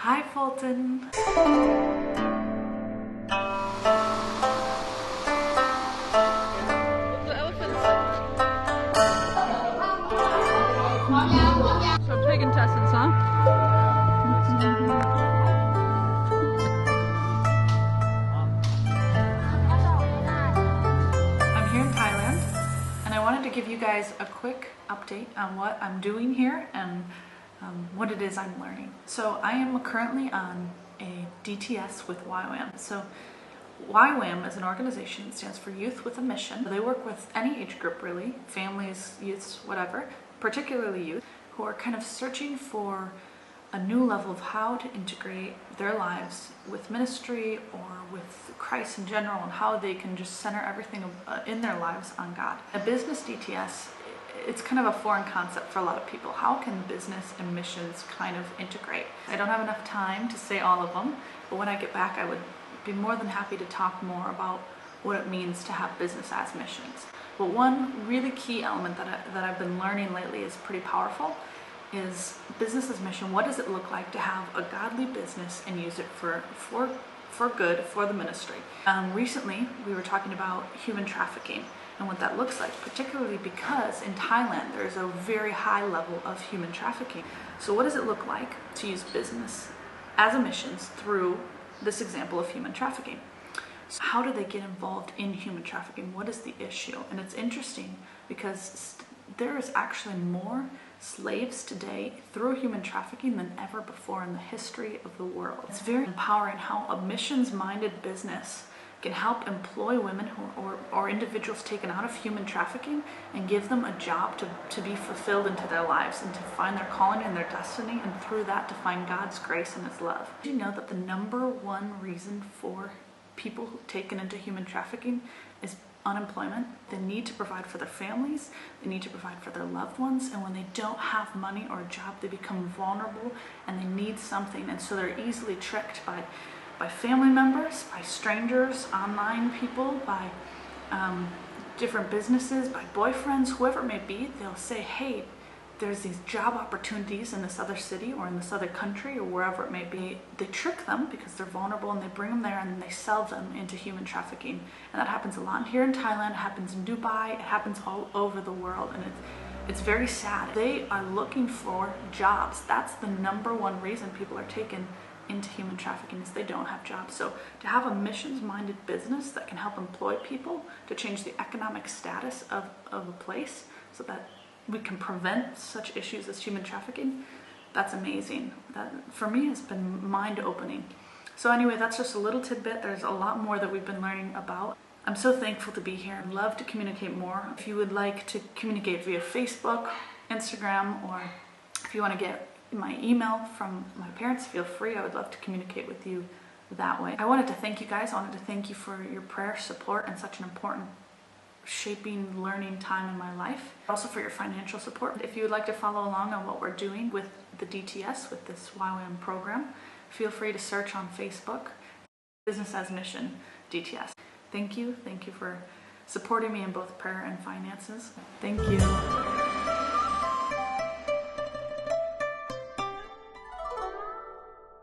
Hi, Fulton. So I'm taking lessons, huh? I'm here in Thailand, and I wanted to give you guys a quick update on what I'm doing here and what it is I'm learning. So I am currently on a DTS with YWAM. So YWAM is an organization that stands for Youth with a Mission. They work with any age group really, families, youths, whatever, particularly youth, who are kind of searching for a new level of how to integrate their lives with ministry or with Christ in general, and how they can just center everything in their lives on God. A business DTS, it's kind of a foreign concept for a lot of people. How can business and missions kind of integrate? I don't have enough time to say all of them, but when I get back I would be more than happy to talk more about what it means to have business as missions. But one really key element that I've been learning lately is pretty powerful, is business as mission. What does it look like to have a godly business and use it for good, for the ministry? Recently we were talking about human trafficking and what that looks like, particularly because in Thailand there's a very high level of human trafficking. So what does it look like to use business as a missions through this example of human trafficking? So how do they get involved in human trafficking? What is the issue? And it's interesting because there is actually more slaves today through human trafficking than ever before in the history of the world. It's very empowering how a missions-minded business can help employ women or individuals taken out of human trafficking and give them a job to be fulfilled into their lives and to find their calling and their destiny, and through that to find God's grace and His love. Did you know that the #1 reason for people taken into human trafficking is unemployment? They need to provide for their families, they need to provide for their loved ones, and when they don't have money or a job, they become vulnerable and they need something, and so they're easily tricked by family members, by strangers, online people, by different businesses, by boyfriends, whoever it may be. They'll say, hey, there's these job opportunities in this other city or in this other country or wherever it may be. They trick them because they're vulnerable and they bring them there and then they sell them into human trafficking. And that happens a lot here in Thailand, it happens in Dubai, it happens all over the world, and it's very sad. They are looking for jobs. That's the #1 reason people are taken into human trafficking, is they don't have jobs. So to have a missions-minded business that can help employ people to change the economic status of a place so that we can prevent such issues as human trafficking, that's amazing. That for me has been mind-opening. So anyway, that's just a little tidbit. There's a lot more that we've been learning about. I'm so thankful to be here. I'd love to communicate more. If you would like to communicate via Facebook, Instagram, or if you want to get my email from my parents, feel free. I would love to communicate with you that way. I wanted to thank you guys. I wanted to thank you for your prayer support and such an important shaping, learning time in my life. Also for your financial support. If you would like to follow along on what we're doing with the DTS, with this YWAM program, feel free to search on Facebook, Business as Mission DTS. Thank you for supporting me in both prayer and finances. Thank you.